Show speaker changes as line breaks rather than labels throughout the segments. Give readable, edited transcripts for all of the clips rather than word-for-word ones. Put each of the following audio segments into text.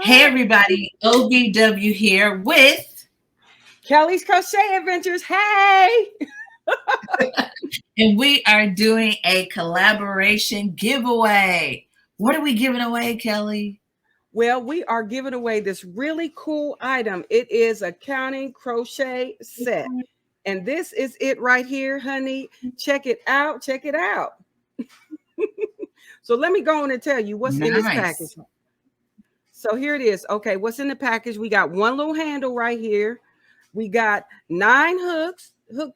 Hey everybody, OVW here with
Kelly's Crochet Adventures. Hey!
and we are doing a collaboration giveaway. What are we giving away, Kelly?
Well, we are giving away this really cool item. It is a counting crochet set. And this is it right here, honey. Check it out. Check it out. So let me go on and tell you what's in this package. So here it is. Okay, what's in the package? We got one little handle right here. We got 9 hook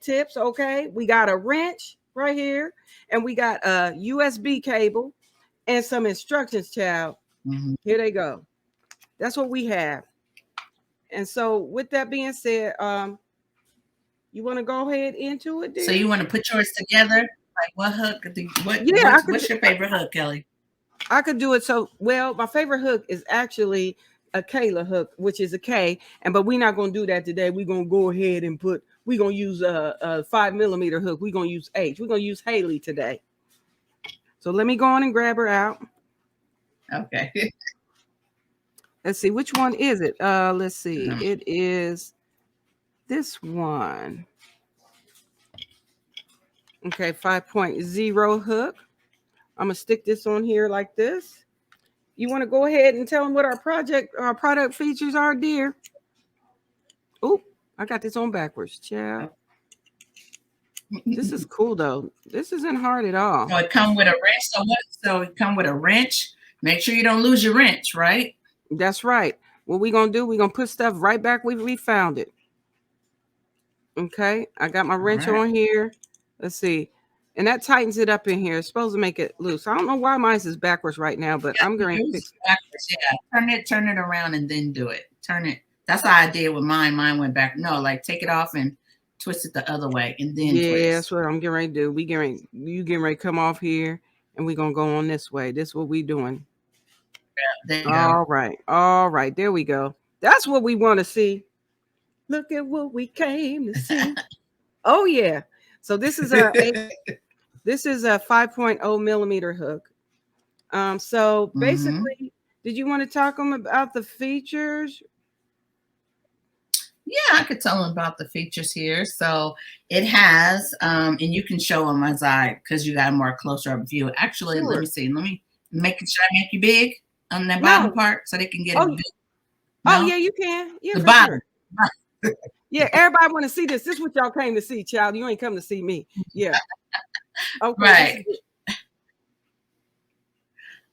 tips. Okay, we got a wrench right here, and we got a USB cable and some instructions, child. Here they go. That's what we have. And so with that being said, you want to go ahead into it, dear?
So you want to put yours together? Like what hook? What's your favorite hook, Kelly?
I could do it. So, well, my favorite hook is actually a Kayla hook, which is a K. But we're not going to do that today. We're going to go ahead and we're going to use a 5mm hook. We're going to use H. We're going to use Haley today. So let me go on and grab her out.
Okay.
Let's see. Which one is it? Let's see. It is this one. Okay. 5.0 hook. I'm going to stick this on here like this. You want to go ahead and tell them what our product features are, dear? Oh, I got this on backwards, child. This is cool, though. This isn't hard at all.
So it come with a wrench. So it come with a wrench. Make sure you don't lose your wrench, right?
That's right. What we're going to do, we're going to put stuff right back where we found it. Okay. I got my wrench on here. Let's see. And that tightens it up in here. It's supposed to make it loose. I don't know why mine is backwards right now, but I'm going to fix it.
Backwards, yeah. Turn it around and then do it. Turn it. That's how I did with mine. Mine went back. No, like take it off and twist it the other way and then twist.
That's what I'm getting ready to do. You getting ready to come off here and we're going to go on this way. This is what we're doing.
Yeah, there you go.
All right. There we go. That's what we want to see. Look at what we came to see. Oh, yeah. So this is a 5.0mm hook. So basically, did you want to talk them about the features?
Yeah, I could tell them about the features here. So it has, and you can show them because you got a more closer up view. Actually, Let me see. Let me should I make you big on that bottom part so they can get it big?
No? Oh, yeah, you can. Yeah,
the bottom.
Sure. Yeah, everybody want to see this. This is what y'all came to see, child. You ain't come to see me. Yeah. Okay.
Right.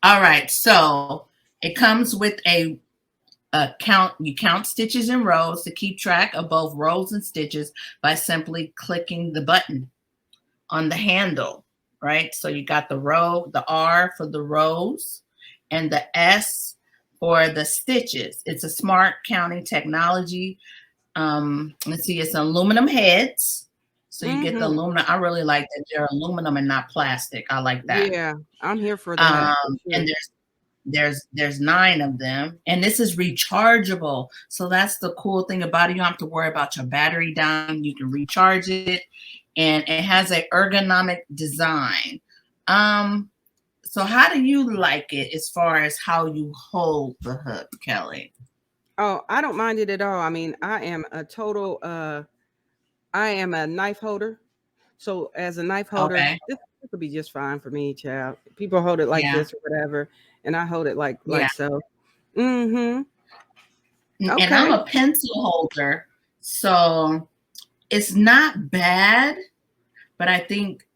All right. So it comes with a count. You count stitches in rows to keep track of both rows and stitches by simply clicking the button on the handle, right? So you got the row, the R for the rows, and the S for the stitches. It's a smart counting technology. Let's see, it's aluminum heads. So you get the aluminum. I really like that they're aluminum and not plastic. I like that.
Yeah, I'm here for that.
And there's 9 of them. And this is rechargeable. So that's the cool thing about it. You don't have to worry about your battery dying. You can recharge it. And it has an ergonomic design. So how do you like it as far as how you hold the hook, Kelly?
Oh, I don't mind it at all. I mean, I am a knife holder. So as a knife holder, this could be just fine for me, child. People hold it like this or whatever. And I hold it like so.
And I'm a pencil holder. So it's not bad. But I think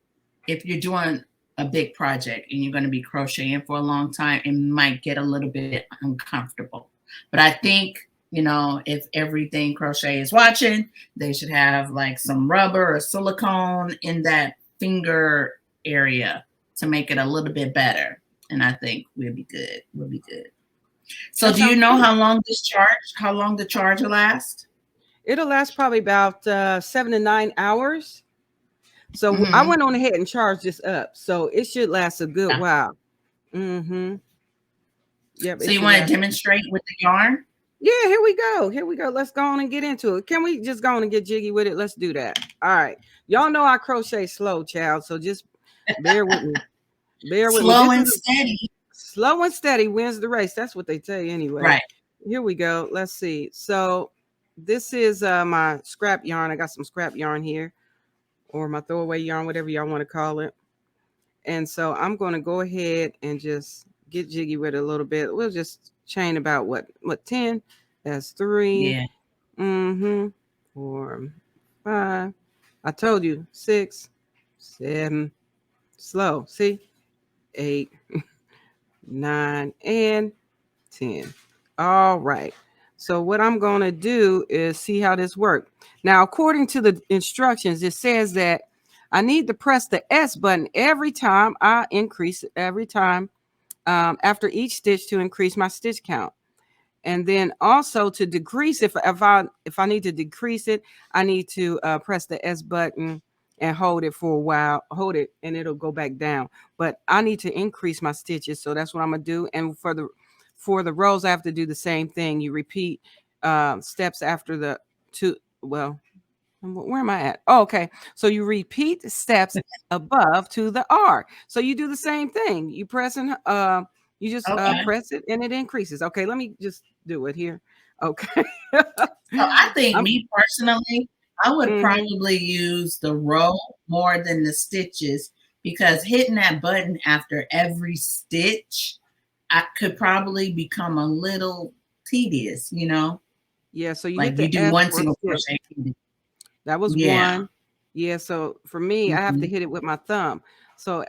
if you're doing a big project and you're going to be crocheting for a long time, it might get a little bit uncomfortable. But I think, if everything crochet is watching, they should have like some rubber or silicone in that finger area to make it a little bit better. And I think we'll be good. So do you know how long the charge will last?
It'll last probably about 7 to 9 hours. So I went on ahead and charged this up. So it should last a good while. Yep.
So you want to demonstrate with the yarn?
Yeah, here we go. Let's go on and get into it. Can we just go on and get jiggy with it? Let's do that. All right. Y'all know I crochet slow, child. So just bear with me.
Slow and steady.
Slow and steady wins the race. That's what they tell you anyway.
Right.
here we go. Let's see. So this is my scrap yarn. I got some scrap yarn here, or my throwaway yarn, whatever y'all want to call it. And so I'm going to go ahead and just get jiggy with it a little bit. We'll just chain about what 10? That's 3.
Yeah.
4, 5. I told you 6, 7. Slow. See? 8, 9, and 10. All right. So what I'm going to do is see how this works. Now, according to the instructions, it says that I need to press the S button every time I increase it, every time after each stitch to increase my stitch count. And then also to decrease, if I need to decrease it, I need to press the S button and hold it for a while, hold it, and it'll go back down. But I need to increase my stitches, so that's what I'm gonna do. And for the rows, I have to do the same thing. You repeat steps after the two. Well, where am I at? Oh, okay. So you repeat the steps above to the R. So you do the same thing. You press and you just press it and it increases. Okay, let me just do it here. Okay.
So I think me personally, I would probably use the row more than the stitches, because hitting that button after every stitch, I could probably become a little tedious, you know?
Yeah, so you
like you do one single crochet.
That was one. Yeah, so for me, I have to hit it with my thumb. So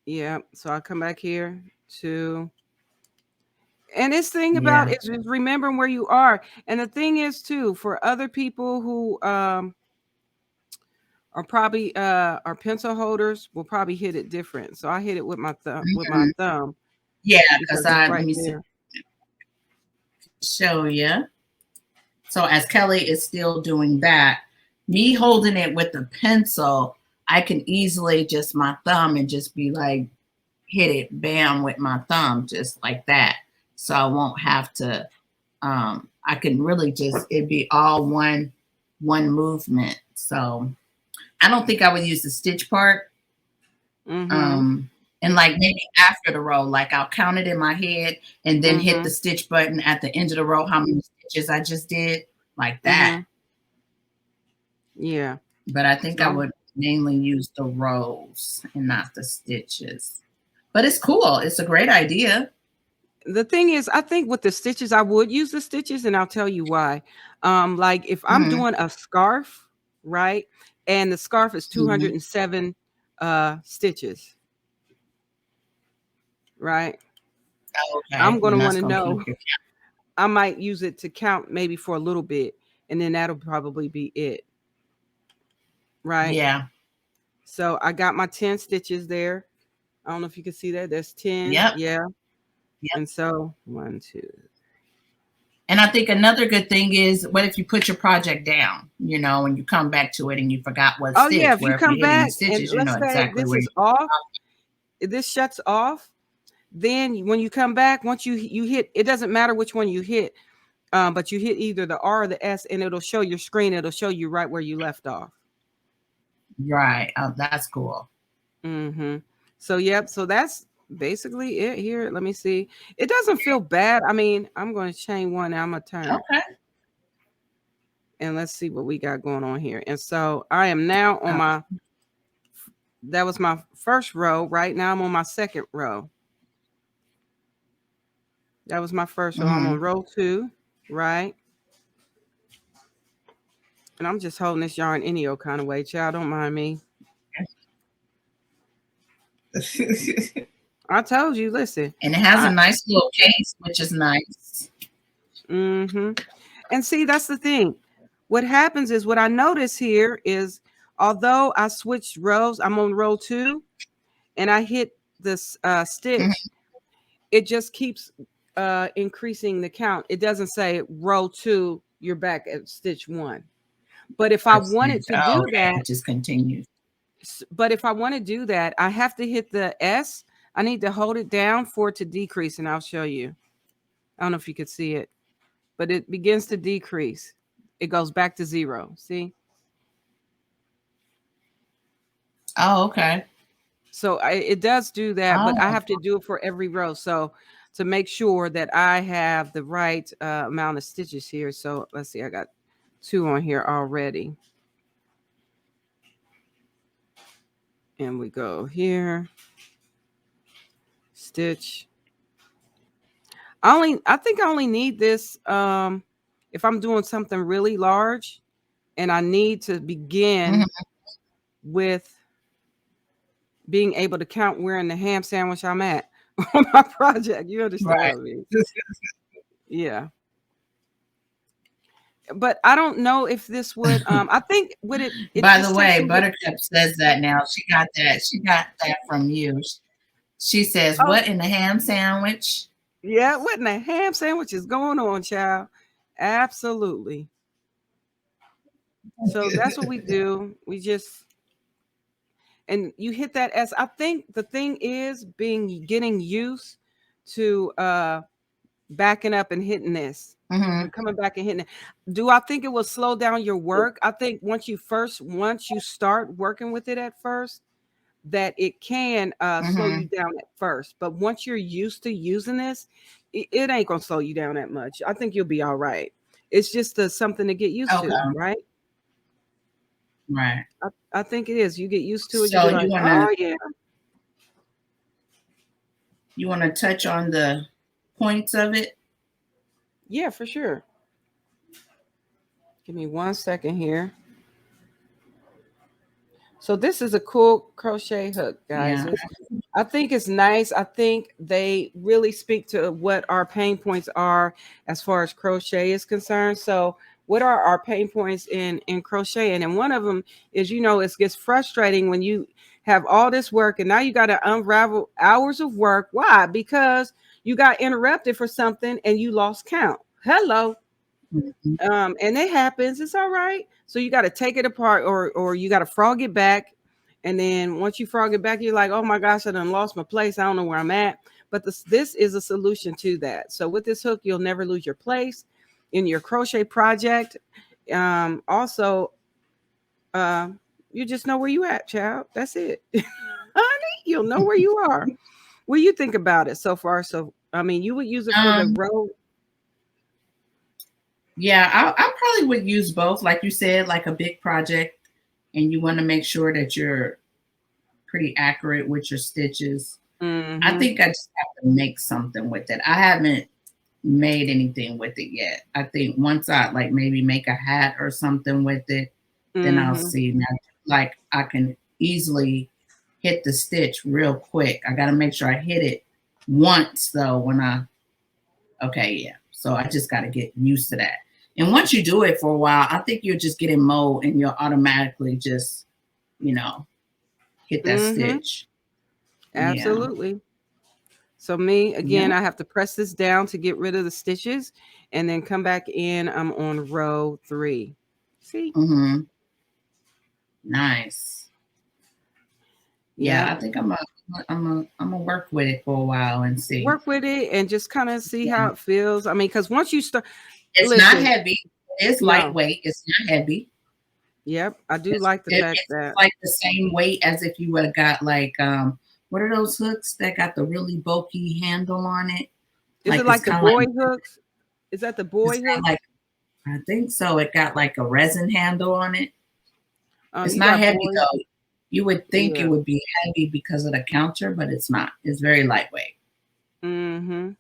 yeah, so I come back here to, and this thing about it is remembering where you are. And the thing is too, for other people who are probably our pencil holders will probably hit it different. So I hit it with my thumb.
Yeah, because let me show you. So as Kelly is still doing that, me holding it with the pencil, I can easily just my thumb and just be like, hit it, bam, with my thumb, just like that. So I won't have to, I can really just, it'd be all one movement. So I don't think I would use the stitch part. And like maybe after the row, like I'll count it in my head and then hit the stitch button at the end of the row, how many stitches I just did, like that.
Yeah.
But I think I would mainly use the rows and not the stitches. But it's cool. It's a great idea.
The thing is, I think with the stitches, I would use the stitches, and I'll tell you why. Like if I'm doing a scarf, right? And the scarf is 207 stitches. Right.
Okay.
I'm going to want to know. I might use it to count maybe for a little bit, and then that'll probably be it. Right.
Yeah.
So I got my 10 stitches there. I don't know if you can see that. There's 10.
Yep.
Yeah. Yep. And so 1, 2.
And I think another good thing is, what if you put your project down, you know, and you come back to it and you forgot what stitch?
Yeah, if you come back
stitches,
and let's say exactly this is off, this shuts off. Then when you come back, once you hit, it doesn't matter which one you hit, but you hit either the R or the S, and it'll show your screen. It'll show you right where you left off.
Right. Oh, that's cool.
So yep. So that's basically it here. Let me see. It doesn't feel bad. I mean, I'm going to chain one. Now I'm going to turn.
Okay.
And let's see what we got going on here. And so I am now on my. That was my first row. Right now I'm on my second row. That was my first row. I'm on row 2, right? And I'm just holding this yarn any old kind of way, child. Don't mind me. I told you, listen.
And it has a nice little case, which is nice.
And see, that's the thing. What happens is, what I notice here is, although I switched rows, I'm on row 2, and I hit this stitch, it just keeps increasing the count. It doesn't say row 2, you're back at stitch 1. But if I wanted to do that,
it just continues.
But if I want to do that, I have to hit the S. I need to hold it down for it to decrease, and I'll show you. I don't know if you could see it, but it begins to decrease. It goes back to 0. See?
Oh, okay.
So it does do that, but I have to do it for every row. So to make sure that I have the right amount of stitches here. So let's see, I got 2 on here already. And we go here, stitch. I think I only need this if I'm doing something really large and I need to begin with being able to count where in the ham sandwich I'm at on my project. You understand what I mean? Yeah. But I don't know if this would I think would it
by the way, Buttercup says that now. She got that from you. She says, what in the ham sandwich?
Yeah, what in the ham sandwich is going on, child? Absolutely. So that's what we do. We just, and you hit that S. I think the thing is getting used to backing up and hitting this. Coming back and hitting it. Do I think it will slow down your work? I think once you start working with it at first, that it can slow you down at first. But once you're used to using this, it ain't gonna slow you down that much. I think you'll be all right. It's just something to get used to, right?
Right.
I think it is. You get used to it.
So
you wanna, oh yeah.
You want to touch on the points of it?
Yeah, for sure. Give me 1 second here. So this is a cool crochet hook, guys. Yeah. I think it's nice. I think they really speak to what our pain points are as far as crochet is concerned. So what are our pain points in crocheting? And one of them is, it gets frustrating when you have all this work and now you got to unravel hours of work. Why? Because you got interrupted for something and you lost count. Hello. And it happens. It's all right. So you got to take it apart or you got to frog it back. And then once you frog it back, you're like, oh my gosh, I done lost my place. I don't know where I'm at. But this is a solution to that. So with this hook, you'll never lose your place in your crochet project. Also, you just know where you at, child. That's it. Honey, you'll know where you are. What do you think about it so far? So, I mean, you would use it for the row.
Yeah, I probably would use both. Like you said, like a big project, and you want to make sure that you're pretty accurate with your stitches. I think I just have to make something with it. I haven't made anything with it yet. I think once I like maybe make a hat or something with it, then I'll see. Now, like I can easily hit the stitch real quick. I got to make sure I hit it once though so I just got to get used to that. And once you do it for a while, I think you'll just get in mode and you'll automatically just, hit that stitch.
Absolutely. Yeah. So me, again, I have to press this down to get rid of the stitches and then come back in. I'm on row 3. See?
Nice. Yeah, I think I'm gonna work with it for a while and see.
Work with it and just kind of see how it feels. I mean, because once you start,
it's not heavy. It's lightweight. It's not heavy.
Yep, I do like the fact that
it's like the same weight as if you would have got like what are those hooks that got the really bulky handle on it?
Is it like the boy hooks? Is that the boy hook?
Like, I think so. It got like a resin handle on it. It's not heavy though. You would think it would be heavy because of the counter, but it's not. It's very lightweight. And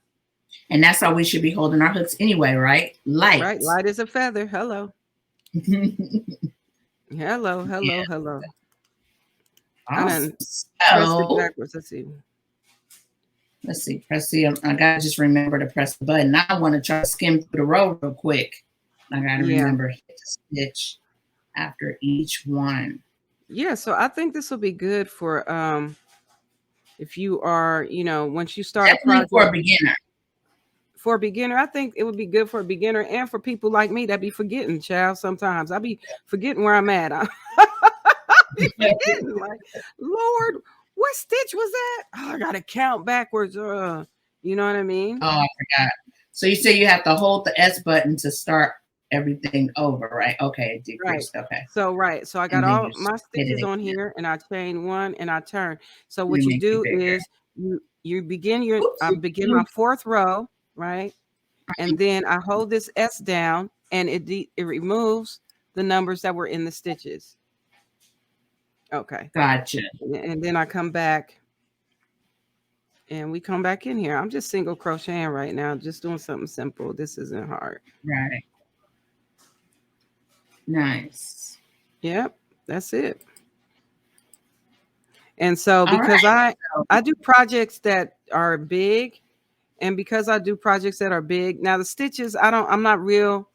that's how we should be holding our hooks anyway, right? Light.
Right. Light as a feather. Hello. Hello.
Awesome.
I pressed it backwards.
Let's see. Press the. I gotta just remember to press the button. Now I want to try to skim through the row real quick. I gotta remember to hit the stitch after each one.
Yeah, so I think this will be good for if you are, once you start
a project for a beginner.
For a beginner, I think it would be good for a beginner and for people like me that be forgetting, child. Sometimes I be forgetting where I'm at. I be forgetting, like, Lord, what stitch was that? Oh, I gotta count backwards. You know what I mean?
Oh, I forgot. So you say you have to hold the S button to start everything over, right? Okay, it decreased.
Right.
Okay.
So I got
And then you
all my
hit
stitches
it
on
again.
here, and I chain one and I turn. So what
You
you
make it
do
bigger.
is you begin your
Oops.
begin my fourth row, right? And then I hold this S down, and it removes the numbers that were in the stitches. Okay.
Gotcha.
And then I come back, and we come back in here. I'm just single crocheting right now, just doing something simple. This isn't hard.
Right. Nice.
Yep, that's it. And so
All
because
right.
I do projects that are big, and because I do projects that are big, now the stitches, I'm not real.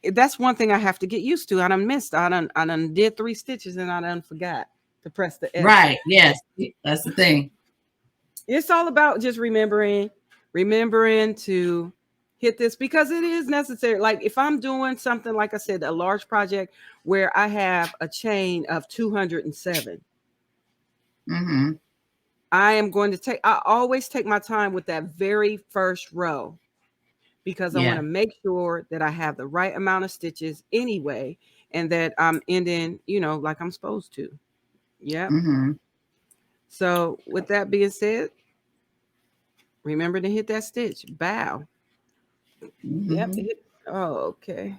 That's one thing I have to get used to. I done did 3 stitches and I done forgot to press the S.
Right. Yes. That's the thing.
It's all about just remembering to hit this, because it is necessary. Like if I'm doing something, like I said, a large project where I have a chain of 207,
Mm-hmm.
I always take my time with that very first row, because I want to make sure that I have the right amount of stitches anyway, and that I'm ending, like I'm supposed to. Yep.
Mm-hmm.
So with that being said, remember to hit that stitch. Bow.
Mm-hmm.
Yep. Oh, okay.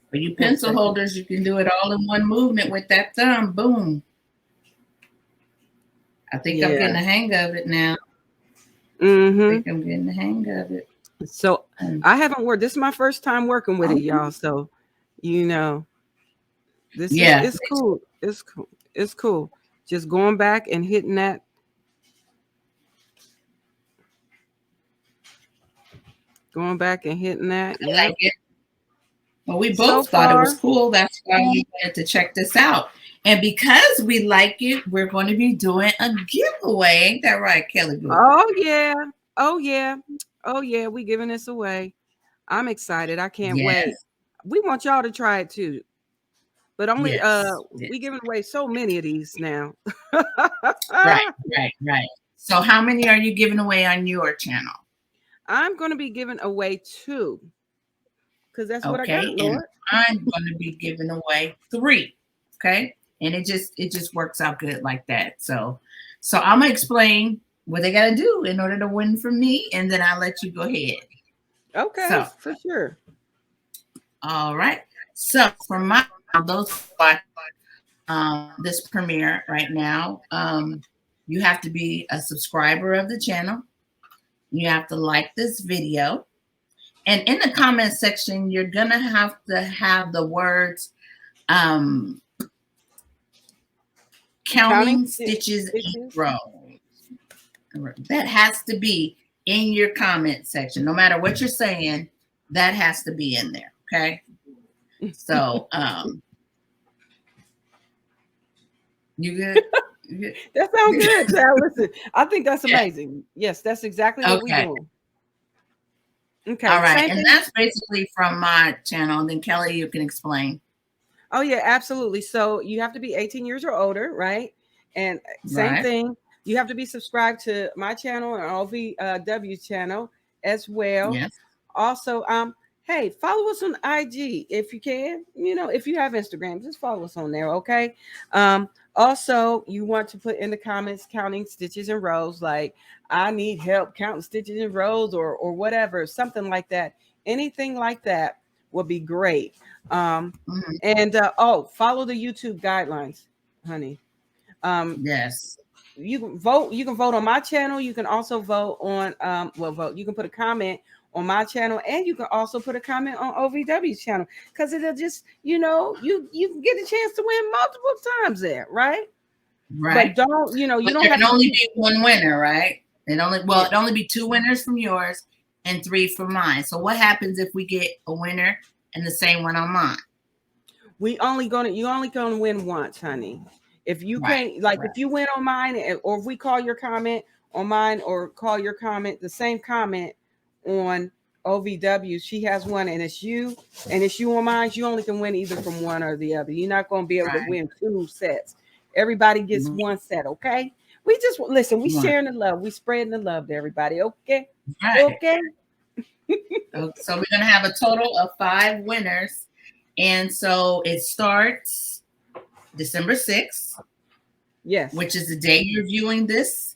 For you pencil holders, you can do it all in one movement with that thumb. Boom. I think I'm getting the hang of it now.
Mm-hmm.
I think I'm getting the hang of it.
So I haven't worked. This is my first time working with it, y'all. So, this is it's cool. It's cool. It's cool. Just going back and hitting that. Going back and hitting that.
I like it. Well, we both thought it was cool. That's why we wanted to check this out. And because we like it, we're going to be doing a giveaway. Ain't that right, Kelly?
Oh, yeah. Oh, yeah. Oh, yeah. We giving this away. I'm excited. I can't wait. We want y'all to try it too. But only we giving away so many of these now.
Right. So how many are you giving away on your channel?
I'm going to be giving away 2. Because that's what I got, Lord.
And I'm going to be giving away 3. Okay. And it just works out good like that. So I'm going to explain what they got to do in order to win from me. And then I'll let you go ahead.
Okay. So, for sure.
All right. So for those who watch this premiere right now, you have to be a subscriber of the channel. You have to like this video. And in the comment section, you're going to have the words counting stitches in row. That has to be in your comment section. No matter what you're saying, that has to be in there. Okay. So, you good?
That sounds good, child. Listen, I think that's amazing. Yes, that's exactly what we're doing. Okay.
All right. And that's basically from my channel. And then Kelly, you can explain.
Oh, yeah, absolutely. So you have to be 18 years or older, right? And same thing. You have to be subscribed to my channel and OVW channel as well.
Yes.
Also, hey, follow us on IG if you can. If you have Instagram, just follow us on there, okay? Also, you want to put in the comments counting stitches and rows, like I need help counting stitches and rows or whatever, something like that. Anything like that would be great. And follow the YouTube guidelines, honey.
Yes.
You can vote on my channel. You can also vote on you can put a comment on my channel, and you can also put a comment on OVW's channel, because it'll just, you can get a chance to win multiple times there, right? But don't, you don't
have to only be one winner, right? It only be 2 winners from yours and 3 from mine. So what happens if we get a winner and the same one on mine?
You only gonna win once, honey. If you can't, if you win on mine, or if we call your comment on mine, or call your comment, the same comment on OVW, she has one, and it's you on mine, you only can win either from one or the other. You're not going to be able to win 2 sets. Everybody gets 1 set, okay? We just listen, we sharing the love, we spreading the love to everybody, okay? Okay.
So we're going to have a total of 5 winners. And so it starts December 6th.
Yes.
Which is the day you're viewing this.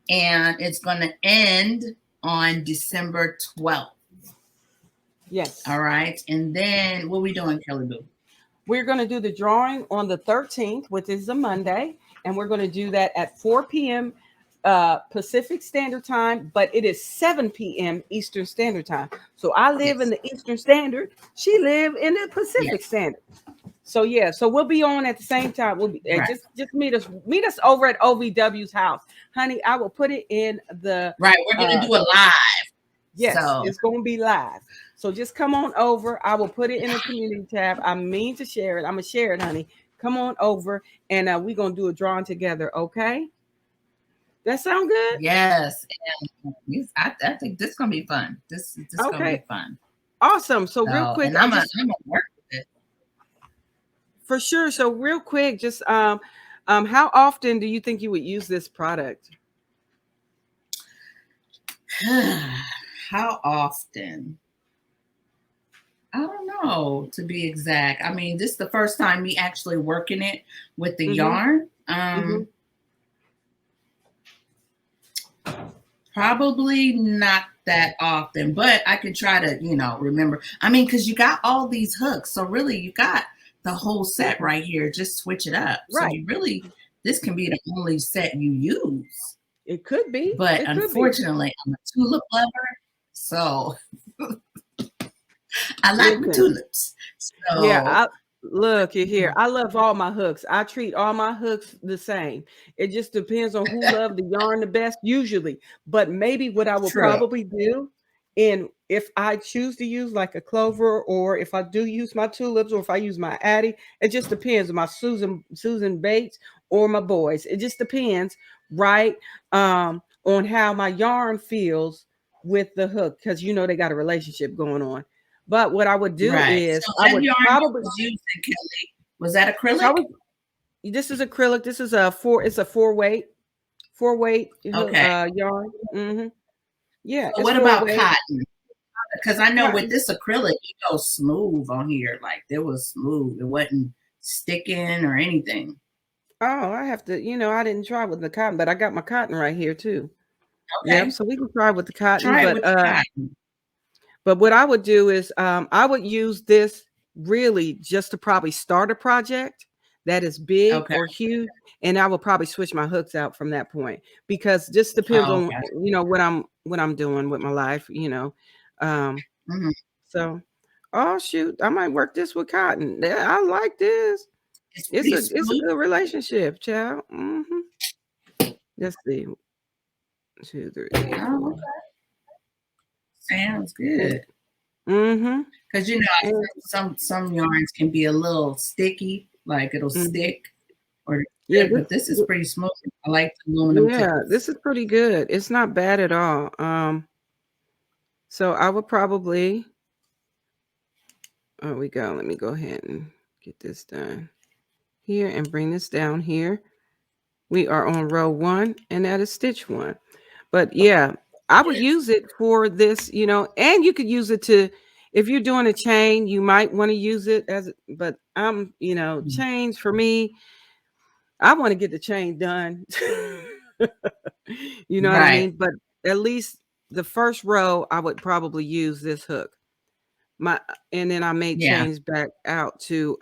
And it's going to end on December 12th.
Yes.
All right. And then what are we doing, Kelly Boo?
We're going to do the drawing on the 13th, which is a Monday. And we're going to do that at 4 p.m. Pacific Standard Time, but it is 7 p.m. Eastern Standard Time. So I live in the Eastern Standard. She live in the Pacific Standard. So yeah, so we'll be on at the same time. We'll be just meet us over at OVW's house, honey. I will put it in the
We're gonna do it live.
Yes, it's gonna be live. So just come on over. I will put it in the community tab. I mean to share it. I'm gonna share it, honey. Come on over, and we're gonna do a drawing together. Okay. That sound good?
Yes. And I think this is gonna be fun. This is gonna be fun.
Awesome. So real quick,
and I'm gonna work with it.
For sure. So real quick, just how often do you think you would use this product?
How often? I don't know, to be exact. I mean, this is the first time me actually working it with the yarn. Probably not that often, but I could try to, remember. I mean, because you got all these hooks. So really, you got the whole set right here. Just switch it up. Right. So you really, this can be the only set you use.
It could be.
But unfortunately, I'm a tulip lover. So I like my tulips. So
yeah, look here. I love all my hooks. I treat all my hooks the same. It just depends on who loves the yarn the best, usually. But maybe what I will probably do, if I choose to use like a clover, or if I do use my tulips, or if I use my Addie, it just depends on my Susan Bates or my boys. It just depends, right? On how my yarn feels with the hook, because they got a relationship going on. But what I would do is I would probably
using, Kelly, was that acrylic?
This is acrylic. This is it's a four weight yarn. Yeah.
So what about cotton? Because I know with this acrylic, it goes smooth on here. Like it was smooth. It wasn't sticking or anything.
Oh, I have to, I didn't try with the cotton, but I got my cotton right here too. Okay. Yep, so we can try with the cotton. But what I would do is I would use this really just to probably start a project that is big or huge. And I will probably switch my hooks out from that point, because this depends on, what I'm doing with my life, So, oh shoot, I might work this with cotton. I like this. It's a good relationship, child. Let's see. 2, 3.
Oh, okay. Sounds good. Because some yarns can be a little sticky, like it'll stick. But this is pretty smooth. I like the aluminum.
Yeah, this is pretty good. It's not bad at all. So I would probably. Oh, we go. Let me go ahead and get this done here and bring this down here. We are on row 1, and that is stitch 1. But yeah, I would use it for this, and you could use it to, if you're doing a chain, you might want to use it but chains for me, I want to get the chain done. You know what I mean? But at least the first row, I would probably use this hook. And then I may change back out to,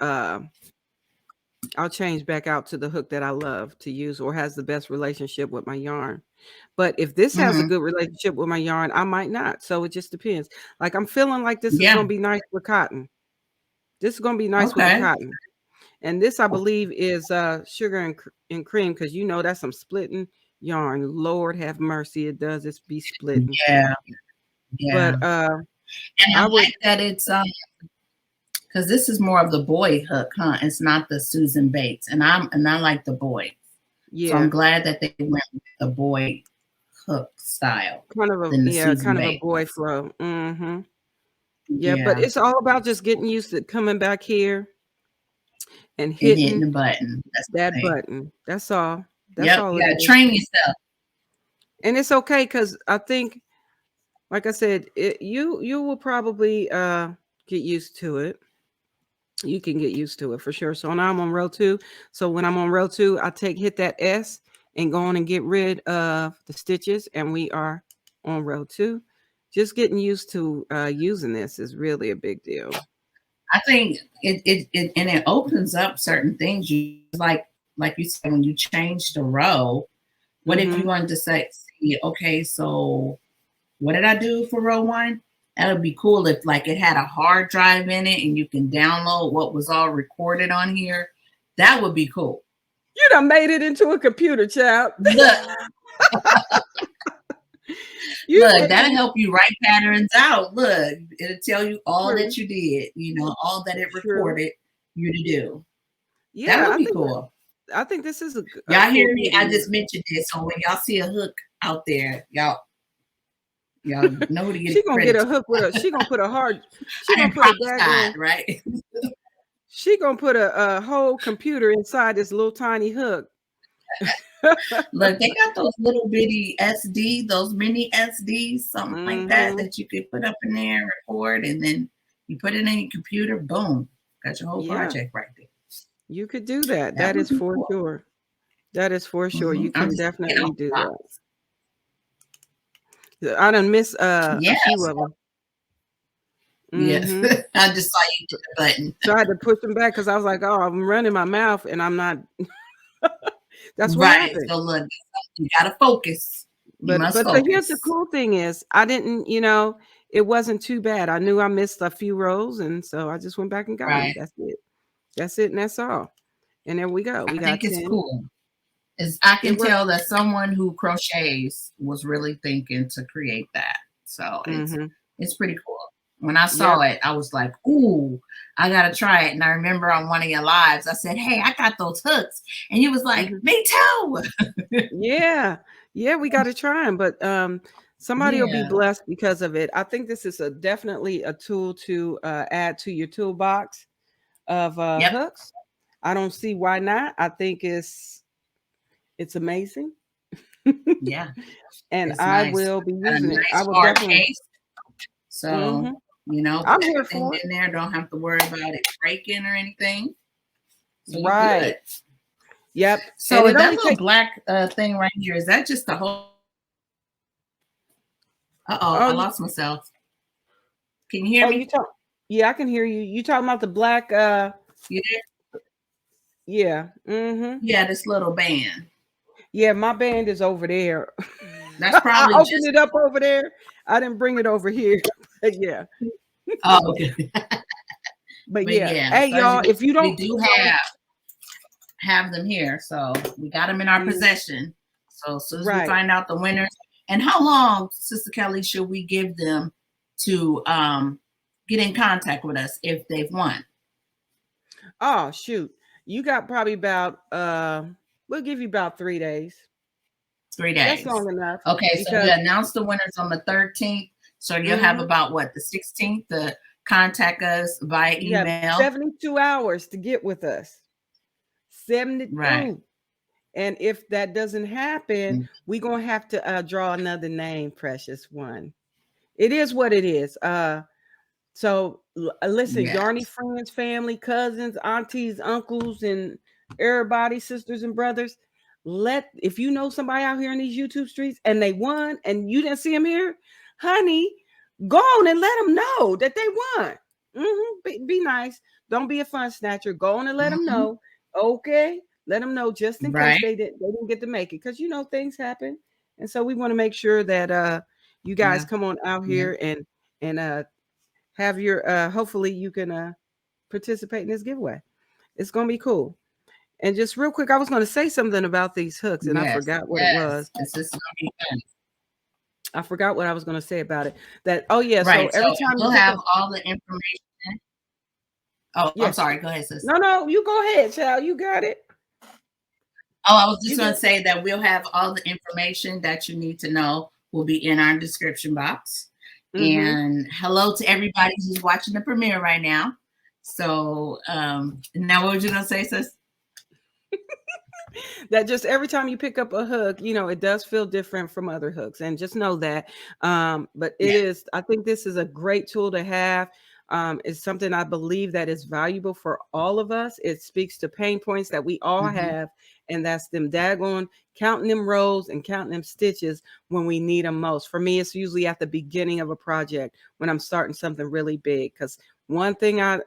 I'll change back out to the hook that I love to use or has the best relationship with my yarn. But if this has a good relationship with my yarn, I might not. So it just depends. Like I'm feeling like this is going to be nice with cotton. This is going to be nice with the cotton. And this, I believe, is sugar and cream, because that's some splitting yarn. Lord have mercy, it does. It's be splitting.
Yeah.
But
and I like that it's because this is more of the boy hook, huh? It's not the Susan Bates, and I like the boy. Yeah. So I'm glad that they went with the boy hook style.
Kind of a boy flow. Yeah, but it's all about just getting used to coming back here and hitting
the button.
That's that button. That's all.
That's all. You gotta train yourself.
And it's okay, because I think like I said, you will probably get used to it. You can get used to it for sure. So now I'm on row 2. So when I'm on row 2, I hit that S and go on and get rid of the stitches, and we are on row 2. Just getting used to using this is really a big deal.
I think it opens up certain things. You like you said, when you change the row, what if you wanted to say, okay, so what did I do for row 1? That would be cool if like it had a hard drive in it and you can download what was all recorded on here. That would be cool.
You done made it into a computer, child.
Look. Look, that'll help you write patterns out. Look, it'll tell you all that you did, all that it recorded you to do. Yeah, that would be cool.
I think this is
y'all hear me? I just mentioned this. So when y'all see a hook out there, y'all know who to get.
She gonna get a hook with a. She gonna put a hard. She gonna put a
right.
She gonna put a whole computer inside this little tiny hook.
Look, they got those little bitty those mini SDs, something like that you could put up in there, record, and then you put it in your computer. Boom, got your whole project right there.
You could do that. That is for sure. That is for sure. You can definitely do that. I done miss a few of them.
Yes, I just saw you hit the button.
So I had to push them back because I was like, "Oh, I'm running my mouth and I'm not." That's what happened.
So look, you gotta focus.
But here's the cool thing is, I didn't, it wasn't too bad. I knew I missed a few rows, and so I just went back and got it. That's it. That's it, and that's all. And there we go.
I think it's cool. I can tell that someone who crochets was really thinking to create that. So it's pretty cool. When I saw it, I was like, ooh, I got to try it. And I remember on one of your lives, I said, hey, I got those hooks. And you was like, me too.
Yeah, we got to try them. But somebody will be blessed because of it. I think this is definitely a tool to add to your toolbox of hooks. I don't see why not. I think it's amazing.
Yeah.
And I will be using it. I will definitely.
So,
I'm here for it.
In there, don't have to worry about it breaking or anything. So
right. Yep.
So that little black thing right here, is that just the whole? I lost myself. Can you hear me?
Yeah, I can hear you. You talking about the black?
Yeah.
Yeah.
Yeah, this little band.
Yeah, my band is over there.
That's probably
I opened it up over there. I didn't bring it over here. Yeah.
Oh, okay.
But yeah. Hey, y'all, if you don't,
we do have them here. So we got them in our possession. So as soon as we find out the winners, and how long, Sister Kelli, should we give them to get in contact with us if they've won?
Oh, shoot. You got probably about, we'll give you about 3 days.
3 days.
That's long enough.
Okay, so we announce the winners on the 13th. So you'll have about the 16th to contact us via email.
72 hours to get with us. 72.
Right.
And if that doesn't happen, we're going to have to draw another name, precious one. It is what it is. So listen, Yarny friends, family, cousins, aunties, uncles, and everybody, sisters and brothers, if you know somebody out here in these YouTube streets and they won and you didn't see them here, honey, go on and let them know that they won. Be nice. Don't be a fun snatcher. Go on and let them know. Okay. Let them know just in case they didn't get to make it. Because, things happen. And so we want to make sure that you guys come on out here and have your, hopefully you can participate in this giveaway. It's going to be cool. And just real quick, I was going to say something about these hooks and I forgot what it was.
It's just going to be fun.
I forgot what I was going to say about it. So every time
we'll have all the information. Oh, I'm sorry. Go ahead, sis.
No, you go ahead, child. You got it.
Oh, I was just going to say that we'll have all the information that you need to know will be in our description box. And hello to everybody who's watching the premiere right now. So now what were you going to say, sis?
that just every time you pick up a hook, you know, it does feel different from other hooks, and just know that. But it is, I think this is a great tool to have. It's something I believe that is valuable for all of us. It speaks to pain points that we all have, and that's them daggone counting them rows and counting them stitches when we need them most. For me, it's usually at the beginning of a project when I'm starting something really big, because one thing I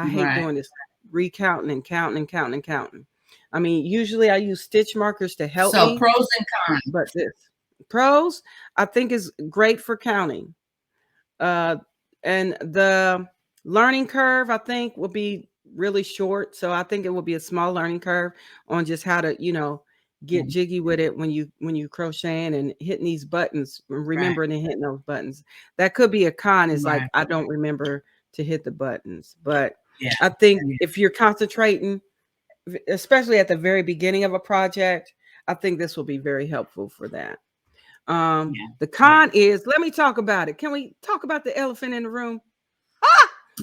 hate doing is recounting and counting and counting and counting. I mean, usually I use stitch markers to help me.
So pros and cons.
But this pros, I think, is great for counting. And the learning curve, I think, will be really short. So I think it will be a small learning curve on just how to, you know, get jiggy with it when you crocheting and hitting these buttons, remembering and hitting those buttons. That could be a con, is like, I don't remember to hit the buttons. But I think if you're concentrating, especially at the very beginning of a project, I think this will be very helpful for that. The con is, let me talk about it. Can we talk about the elephant in the room?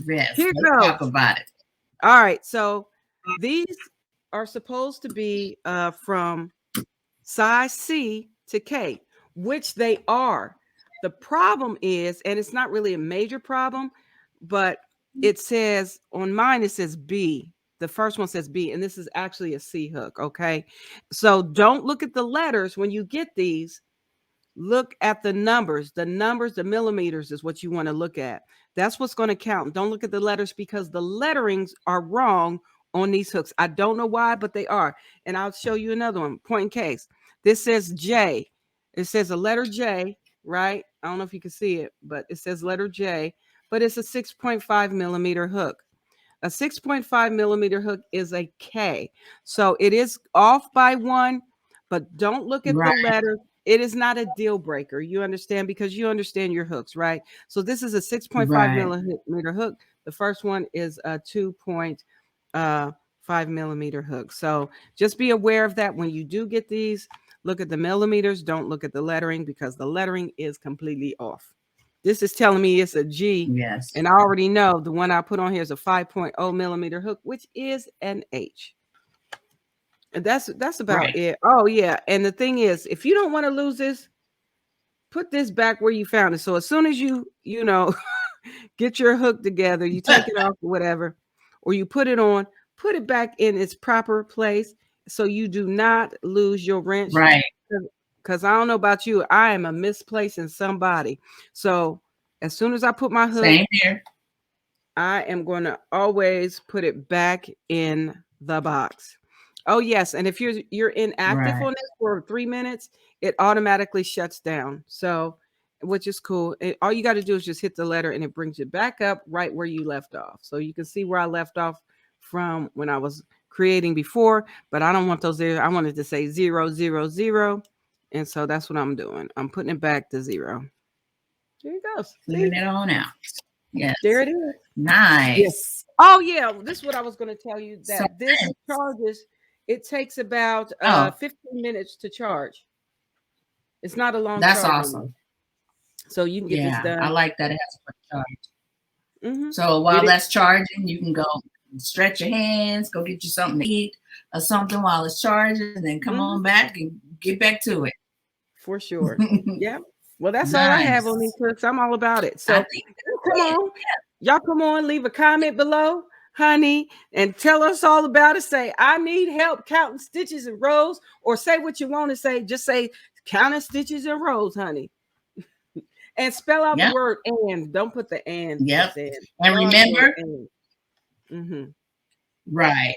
Yes,
Here
let's
goes.
talk about it.
All right, so these are supposed to be from size C to K, which they are. The problem is, and it's not really a major problem, but it says on mine, it says B. The first one says B, and this is actually a C hook, okay? So don't look at the letters when you get these. Look at the numbers. The numbers, the millimeters is what you want to look at. That's what's going to count. Don't look at the letters, because the letterings are wrong on these hooks. I don't know why, but they are. And I'll show you another one, point in case. This says J. It says a letter J, right? I don't know if you can see it, but it says letter J, but it's a 6.5 millimeter hook. A 6.5 millimeter hook is a K. So it is off by one, but don't look at the letters. It is not a deal breaker. You understand, because you understand your hooks, right? So this is a 6.5 millimeter hook. The first one is a 2.5 millimeter hook. So just be aware of that when you do get these. Look at the millimeters. Don't look at the lettering, because the lettering is completely off. This is telling me it's a G.
Yes.
And I already know the one I put on here is a 5.0 millimeter hook, which is an H. And that's about it. Oh, yeah. And the thing is, if you don't want to lose this, put this back where you found it. So as soon as you know, get your hook together, you take it off or whatever, or you put it on, put it back in its proper place so you do not lose your wrench.
Right.
Because I don't know about you, I am a misplacing somebody. So as soon as I put my hook,
same here,
I am going to always put it back in the box. Oh, yes. And if you're inactive on this for 3 minutes, it automatically shuts down. So, which is cool. All you got to do is just hit the letter and it brings you back up right where you left off. So you can see where I left off from when I was creating before, but I don't want those there. I wanted to say 0, 0, 0. And so that's what I'm doing. I'm putting it back to 0. There it goes.
Cleaning it on out. Yes.
There it is.
Nice.
Yes. Oh, yeah. This is what I was going to tell you, that this charges, it takes about 15 minutes to charge. It's not a long charge.
That's awesome.
So you can get this done.
I like that it has a quick charge. So while that's charging, you can go stretch your hands, go get you something to eat or something while it's charging, and then come on back and get back to it.
For sure. Yeah. Well, that's all I have on these hooks. I'm all about it. So come on. Y'all come on, leave a comment below, honey, and tell us all about it. Say, I need help counting stitches and rows, or say what you want to say. Just say counting stitches and rows, honey. And spell out the word and. Don't put the and.
Yep. And remember, right.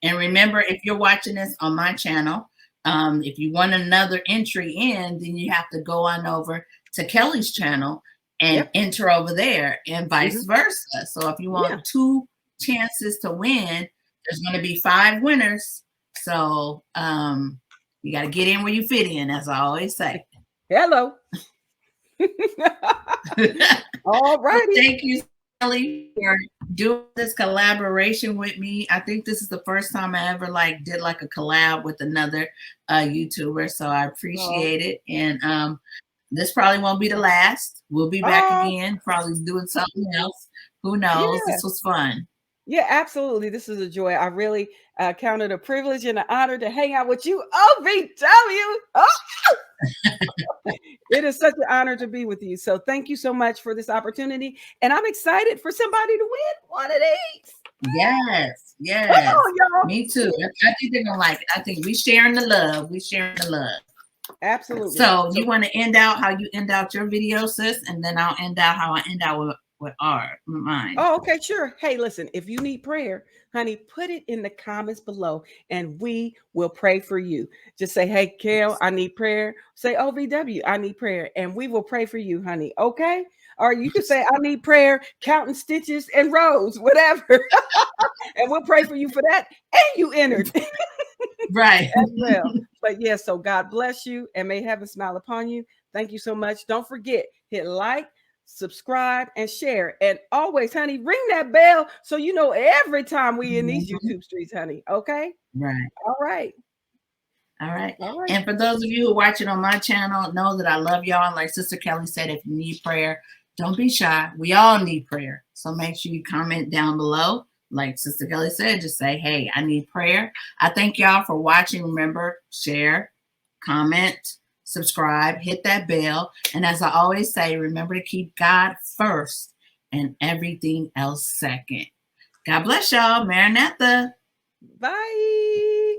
And remember, if you're watching this on my channel, if you want another entry in, then you have to go on over to Kelli's channel and enter over there, and vice versa. So if you want 2 chances to win, there's going to be 5 winners. So you got to get in where you fit in, as I always say.
Hello. All righty.
Thank you, Kelli, for doing this collaboration with me. I think this is the first time I ever did a collab with another YouTuber, so I appreciate it. And this probably won't be the last. We'll be back again, probably doing something else. Who knows? This was fun.
Yeah, absolutely. This is a joy. I really count it a privilege and an honor to hang out with you, OVW. Oh! It is such an honor to be with you. So thank you so much for this opportunity. And I'm excited for somebody to win one of these.
Yes, yes.
On,
me too. I think they're gonna like it. I think we sharing the love. We sharing the love.
Absolutely.
So you want to end out how you end out your video, sis, and then I'll end out how I end out with mine.
Oh, okay, sure. Hey, listen, if you need prayer, honey, put it in the comments below and we will pray for you. Just say, hey, Kel, I need prayer. Say, OVW, I need prayer. And we will pray for you, honey. Okay? Or you can say, I need prayer, counting stitches and rows, whatever. And we'll pray for you for that. And you entered.
Right.
As well. But yeah, so God bless you and may heaven smile upon you. Thank you so much. Don't forget, hit like, subscribe, and share. And always, honey, ring that bell so you know every time we in these YouTube streets, honey. Okay?
Right.
All right.
All right. And for those of you who are watching on my channel, know that I love y'all. And like Sister Kelly said, if you need prayer, don't be shy. We all need prayer. So make sure you comment down below. Like Sister Kelly said, just say, hey, I need prayer. I thank y'all for watching. Remember, share, comment, subscribe, hit that bell. And as I always say, remember to keep God first and everything else second. God bless y'all. Maranatha.
Bye.